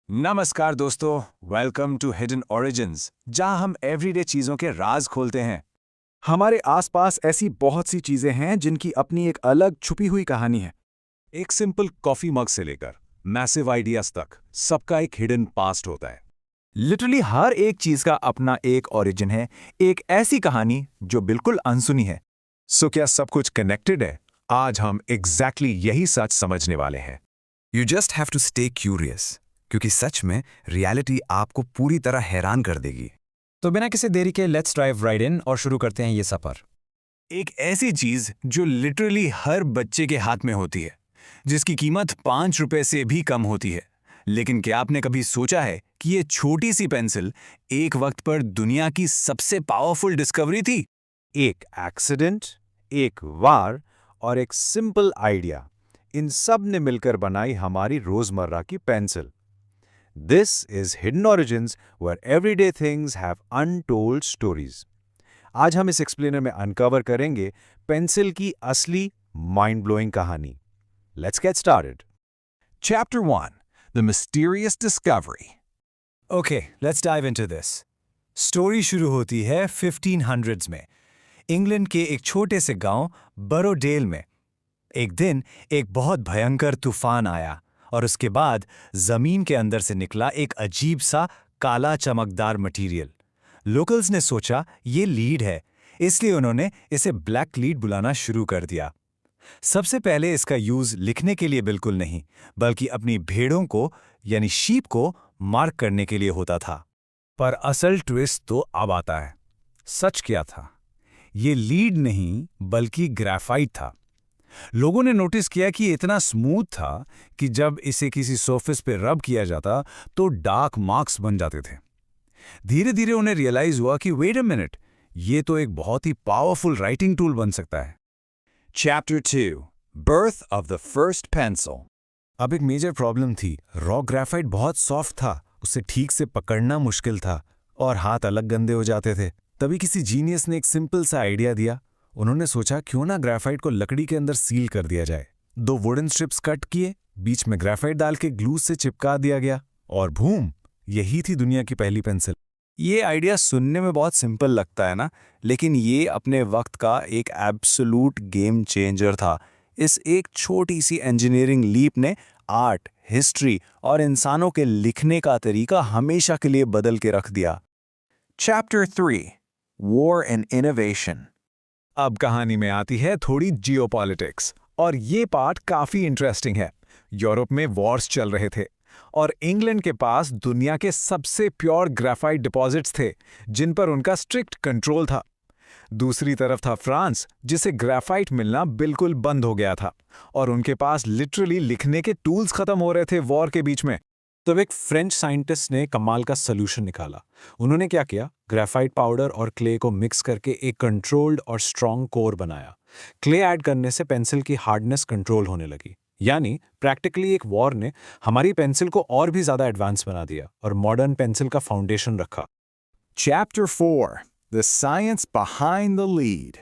नमस्कार दोस्तों, welcome to hidden origins, जहां हम एवरीडे चीजों के राज खोलते हैं। हमारे आसपास ऐसी बहुत सी चीजें हैं जिनकी अपनी एक अलग छुपी हुई कहानी है। एक सिंपल कॉफी मग से लेकर मैसिव आइडियाज तक, सबका एक हिडन पास्ट होता है। लिटरली हर एक चीज का अपना एक ओरिजिन है, एक ऐसी कहानी जो बिल्कुल अनसुनी है। सो क्या सब कुछ कनेक्टेड है? आज हम एग्जैक्टली यही सच समझने वाले हैं। You just have to stay curious, क्योंकि सच में रियलिटी आपको पूरी तरह हैरान कर देगी। तो बिना किसी देरी के लेट्स ड्राइव राइट इन और शुरू करते हैं ये सफर। एक ऐसी चीज जो लिटरली हर बच्चे के हाथ में होती है, जिसकी कीमत 5 रुपए से भी कम होती है। लेकिन क्या आपने कभी सोचा है कि ये छोटी सी पेंसिल एक वक्त पर दुनिया की सबसे पावरफुल डिस्कवरी थी? एक एक्सीडेंट, एक वार और एक सिंपल आइडिया, इन सब ने मिलकर बनाई हमारी रोजमर्रा की pencil. This is hidden origins, where everyday things have untold stories. आज हम इस एक्सप्लेनर में अनकवर करेंगे पेंसिल की असली माइंड ब्लोइंग कहानी। Let's get started. Chapter 1, The Mysterious Discovery. Okay, let's dive into this. Story शुरू होती है 1500s में, इंग्लैंड के एक छोटे से गांव बरोडेल में। एक दिन एक बहुत भयंकर तूफान आया और उसके बाद जमीन के अंदर से निकला एक अजीब सा काला चमकदार मटेरियल। लोकल्स ने सोचा ये लीड है, इसलिए उन्होंने इसे ब्लैक लीड बुलाना शुरू कर दिया। सबसे पहले इसका यूज लिखने के लिए बिल्कुल नहीं, बल्कि अपनी भेड़ों को यानी शीप को मार्क करने के लिए होता था। पर असल ट्विस्ट तो अब आता है। सच क्या था? ये लीड नहीं बल्कि ग्रेफाइट था। लोगों ने नोटिस किया कि ये इतना स्मूथ था कि जब इसे किसी सरफेस पे रब किया जाता तो डार्क मार्क्स बन जाते थे। धीरे धीरे उन्हें रियलाइज हुआ कि वेट अ मिनट, ये तो एक बहुत ही पावरफुल राइटिंग टूल बन सकता है। Chapter 2, Birth of the First Pencil. अब एक मेजर प्रॉब्लम थी। रॉ ग्रेफाइट बहुत सॉफ्ट था, उसे ठीक से पकड़ना मुश्किल था और हाथ अलग गंदे हो जाते थे। तभी किसी जीनियस ने एक सिंपल सा आइडिया दिया। उन्होंने सोचा क्यों ना ग्रेफाइट को लकड़ी के अंदर सील कर दिया जाए। 2 वुडन स्ट्रिप्स कट किए, बीच में ग्रेफाइट डाल के ग्लू से चिपका दिया गया और भूम, यही थी दुनिया की पहली पेंसिल। ये आइडिया सुनने में बहुत सिंपल लगता है ना, लेकिन ये अपने वक्त का एक एब्सोल्यूट गेम चेंजर था। इस एक छोटी सी इंजीनियरिंग लीप ने आर्ट, हिस्ट्री और इंसानों के लिखने का तरीका हमेशा के लिए बदल के रख दिया। Chapter 3, War and Innovation. अब कहानी में आती है थोड़ी जियोपॉलिटिक्स, और ये पार्ट काफी इंटरेस्टिंग है। यूरोप में वॉर्स चल रहे थे और इंग्लैंड के पास दुनिया के सबसे प्योर ग्रेफाइट डिपॉजिट्स थे, जिन पर उनका स्ट्रिक्ट कंट्रोल था। दूसरी तरफ था फ्रांस, जिसे ग्रेफाइट मिलना बिल्कुल बंद हो गया था और उनके पास लिटरली लिखने के टूल्स खत्म हो रहे थे वॉर के बीच में। तब एक फ्रेंच साइंटिस्ट ने कमाल का सॉल्यूशन निकाला। उन्होंने क्या किया, ग्रेफाइट पाउडर और क्ले को मिक्स करके एक कंट्रोल्ड और स्ट्रॉन्ग कोर बनाया। क्ले ऐड करने से पेंसिल की हार्डनेस कंट्रोल होने लगी। यानी प्रैक्टिकली एक वॉर ने हमारी पेंसिल को और भी ज्यादा एडवांस बना दिया और मॉडर्न पेंसिल का फाउंडेशन रखा। Chapter 4, The Science Behind the Lead.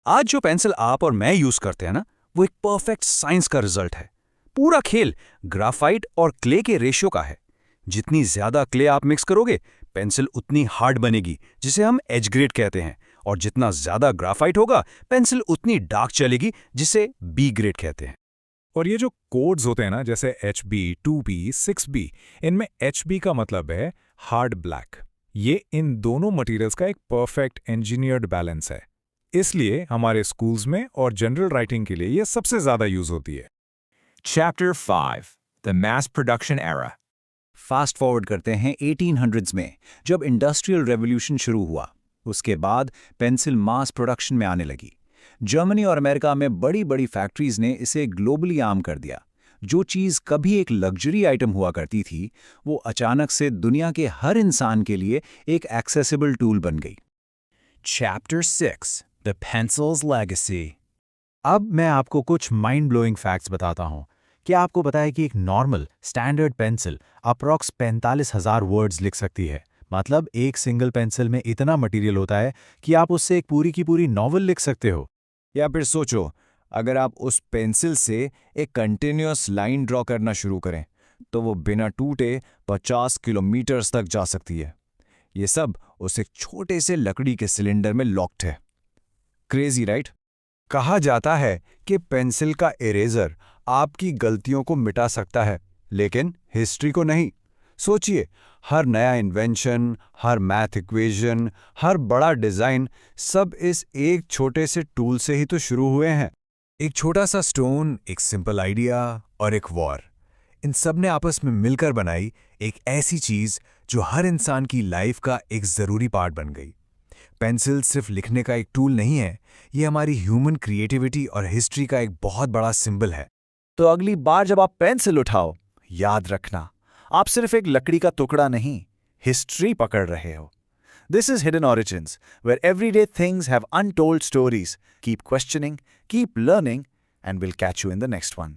आज जो पेंसिल आप और मैं यूज करते हैं ना, वो एक परफेक्ट साइंस का रिजल्ट है। पूरा खेल ग्राफाइट और क्ले के रेशियो का है। जितनी ज्यादा क्ले आप मिक्स करोगे, पेंसिल उतनी हार्ड बनेगी, जिसे हम एज ग्रेड कहते हैं, और जितना ज्यादा ग्राफाइट होगा, पेंसिल उतनी डार्क चलेगी, जिसे बी ग्रेड कहते हैं। और ये जो कोड्स होते हैं ना, जैसे HB, 2B, 6B, इनमें HB का मतलब है हार्ड ब्लैक। ये इन दोनों मटेरियल्स का एक परफेक्ट इंजीनियर्ड बैलेंस है, इसलिए हमारे स्कूल्स में और जनरल राइटिंग के लिए ये सबसे ज्यादा यूज होती है। Chapter 5, The Mass Production Era. Fast forward करते हैं 1800s में, जब इंडस्ट्रियल रेवोल्यूशन शुरू हुआ। उसके बाद पेंसिल मास प्रोडक्शन में आने लगी। जर्मनी और अमेरिका में बड़ी बड़ी फैक्ट्रीज ने इसे ग्लोबली आम कर दिया। जो चीज़ कभी एक लग्जरी आइटम हुआ करती थी, वो अचानक से दुनिया के हर इंसान के लिए एक एक्सेसिबल टूल बन गई। Chapter 6, The Pencil's Legacy. अब मैं आपको कुछ माइंड ब्लोइंग फैक्ट्स बताता हूँ। क्या आपको पता है कि एक normal standard pencil approx 45,000 words लिख सकती है? मतलब एक सिंगल पेंसिल में इतना मटेरियल होता है कि आप उससे एक पूरी की पूरी नॉवल लिख सकते हो। या फिर सोचो, अगर आप उस पेंसिल से एक कंटिन्यूअस लाइन ड्रॉ करना शुरू करें, तो वो बिना टूटे 50 किलोमीटर तक जा सकती है। ये सब उस एक छोटे से लकड़ी के सिलेंडर में लॉक्ड है। Crazy right? कहा जाता है कि पेंसिल का इरेजर आपकी गलतियों को मिटा सकता है, लेकिन हिस्ट्री को नहीं। सोचिए, हर नया इन्वेंशन, हर मैथ इक्वेशन, हर बड़ा डिजाइन, सब इस एक छोटे से टूल से ही तो शुरू हुए हैं। एक छोटा सा स्टोन, एक सिंपल आइडिया और एक वॉर, इन सब ने आपस में मिलकर बनाई एक ऐसी चीज जो हर इंसान की लाइफ का एक जरूरी पार्ट बन गई। पेंसिल सिर्फ लिखने का एक टूल नहीं है, ये हमारी ह्यूमन क्रिएटिविटी और हिस्ट्री का एक बहुत बड़ा सिंबल है। तो अगली बार जब आप पेंसिल उठाओ, याद रखना, आप सिर्फ एक लकड़ी का टुकड़ा नहीं, हिस्ट्री पकड़ रहे हो। This is Hidden Origins, where everyday things have untold stories. Keep questioning, keep learning, and we'll catch you in the next one.